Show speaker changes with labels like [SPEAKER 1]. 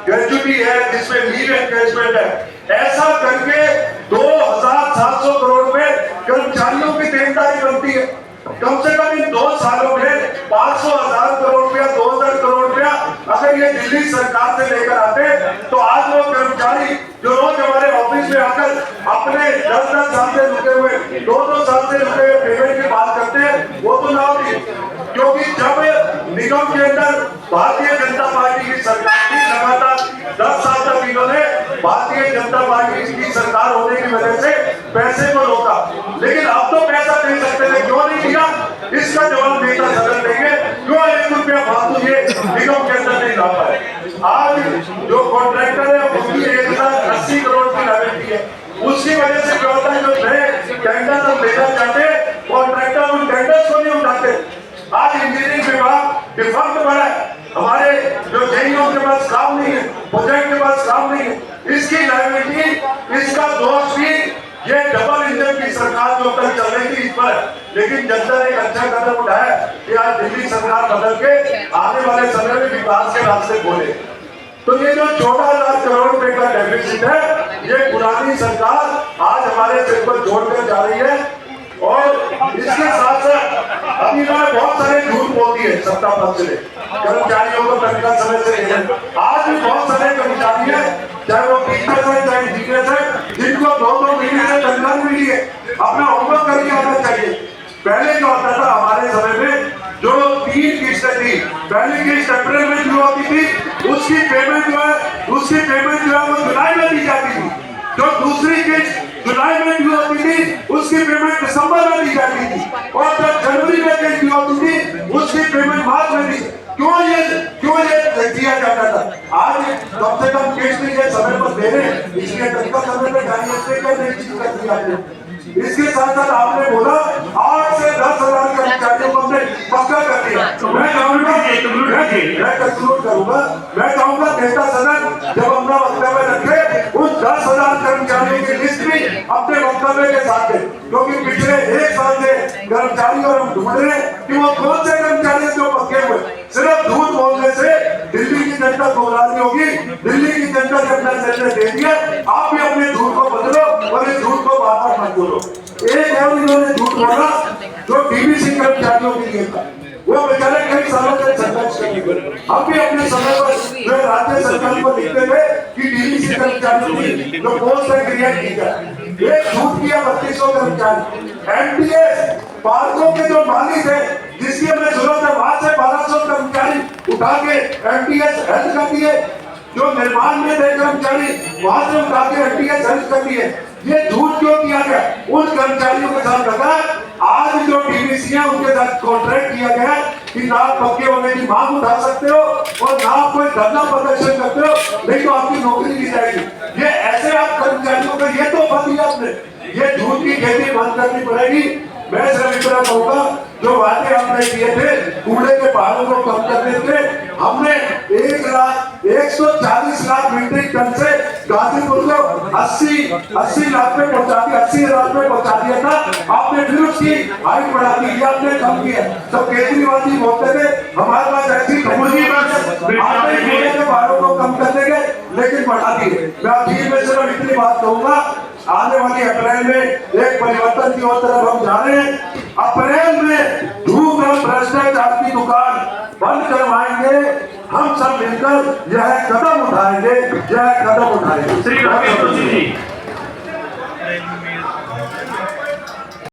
[SPEAKER 1] Gratuity है, जिसमें leave encouragement है, ऐसा करके 2700 करोड़ में कर्मचारियों की देनदारी बनती है। कम से कम इन 2 सालों में 500,000 करोड़ रुपया, 2000 करोड़ रुपया अगर ये दिल्ली सरकार से लेकर आते तो आज वो कर्मचारी जो रोज हमारे ऑफिस में आकर अपने 10-10 साल से रुके हुए, 2-2 साल से रुके हुए पेमेंट की बात करते हैं, वो तो ना होती। क्योंकि जब निगम के अंदर भारतीय जनता पार्टी की सरकार थी, लगातार 10 साल तक इन्होंने भारतीय जनता पार्टी की सरकार होने की वजह से पैसे को रोका, लेकिन अब तो पैसा दे सकते थे, क्यों नहीं दिया? इसका जवाब नेता सदन देंगे, क्यों 1 रुपया फालतू ये निगम के अंदर नहीं ला पाए। आज जो कॉन्ट्रैक्टर है उसकी 1080 करोड़ की लायबिलिटी है, उसकी वजह से क्या होता है, जो नए टेंडर हम लेना चाहते कॉन्ट्रैक्टर उन टेंडर्स को नहीं उठाते। आज इंजीनियरिंग विभाग डिफॉल्ट पड़ा है, हमारे जो जेईओ के पास काम नहीं है, प्रोजेक्ट के पास काम नहीं है, इसकी लायबिलिटी, इसका दोष भी ये डबल इंजन की सरकार जो कल चल रही थी इस पर। लेकिन जनता ने एक अच्छा कदम उठाया कि आज दिल्ली सरकार बदल के आने वाले समय में विकास के रास्ते खोले। तो ये जो 14,000 करोड़ रुपए का डेफिसिट है, ये पुरानी सरकार आज हमारे सिर पर जोड़कर जा रही है। और इसके साथ साथ अभी बहुत सारे झूठ बोलती है सत्ता पक्ष ने, कर्मचारियों को तनख्वाह समय से नहीं है। आज भी बहुत सारे कर्मचारी है, चाहे वो टीचर्स है चाहे इंजीनियर है, जिनको 2-2 महीने से तनख्वाह मिली है, अपना होमवर्क करके आना चाहिए। पहले क्या होता था हमारे समय में, जो 3 किस्तें थी, पहली किस्त अप्रैल में शुरू होती थी, उसकी पेमेंट जो है वो जुलाई में दी जाती थी। जो दूसरी किस्त जुलाई में ड्यू होती थी, उसकी पेमेंट दिसंबर में दी जाती थी, और जब जनवरी में किस्त ड्यू होती थी, उसकी पेमेंट मार्च में दी। क्यों ये किया जाता था? आज कम से कम किस्त के समय पर दे रहे, इसलिए तनख्वाह समय पर जारी है, क्या नई चीज कर दी आपने। इसके साथ साथ आपने बोला 8 से 10,000 कर्मचारियों को हमने पक्का कर दिया। मैं कंक्लूड करूंगा, मैं चाहूंगा नेता सदन जब अपना वक्तव्य रखे, उन 10,000 कर्मचारियों की लिस्ट भी अपने वक्तव्य के साथ है, क्योंकि पिछले 1 साल से कर्मचारी और हम ढूंढ रहे हैं कि वो कौन से कर्मचारी जो पक्के हुए। सिर्फ झूठ बोलने से दिल्ली की जनता गुमराह होगी। दिल्ली की जनता ने अपना निर्णय दे दिया, आप भी अपने झूठ को बदलो और इस झूठ को बार-बार मत बोलो। एक और इन्होंने झूठ बोला जो डीबीसी कर्मचारियों के लिए था, वो बेचारे कई सालों से संघर्ष किए। हम भी अपने समय पर राज्य सरकार को लिखते थे कि डीबीसी कर्मचारियों की जो पोस्ट है क्रिएट की जाए। एक झूठ किया 3200 कर्मचारी, एनटीएस पार्कों के जो मालिक है, जिसकी हमें जरूरत है, वहां से 1200 कर्मचारी उठा के एनटीएस हेल्थ कर दिए। जो निर्माण में थे कर्मचारी, वहां से उठा के एनटीएस हेल्थ कर दिए। ये झूठ क्यों किया गया? उन कर्मचारियों के साथ लगा। आज जो डीबीसी है उनके साथ कॉन्ट्रैक्ट किया गया कि ना आप पक्के होने की मांग उठा सकते हो और ना आप कोई धरना प्रदर्शन करते हो, नहीं तो आपकी नौकरी दी जाएगी। ये ऐसे आप कर्मचारियों को ये तोहफा दिया आपने, ये झूठ की खेती बंद करनी पड़ेगी। मैं सिर्फ इतना कहूंगा, जो वादे हमने किए थे कूड़े के पहाड़ों को कम करने थे, हमने 140 लाख मीट्रिक टन से गाजीपुर को 80 लाख में पहुंचा दिया, 80,000 में पहुंचा दिया था। आपने फिर उसकी हाइट बढ़ा दी, आपने कम किया। तो केजरीवाल जी बोलते थे हमारे पास ऐसी कूड़े के पहाड़ों को कम कर देंगे, लेकिन बढ़ा दिए। मैं आखिर में सिर्फ इतनी बात कहूंगा, आने वाली अप्रैल में एक परिवर्तन की ओर तरफ हम जा रहे हैं। अप्रैल में धूप और भ्रष्टाचार की दुकान बंद करवाएंगे। हम सब मिलकर यह कदम उठाएंगे।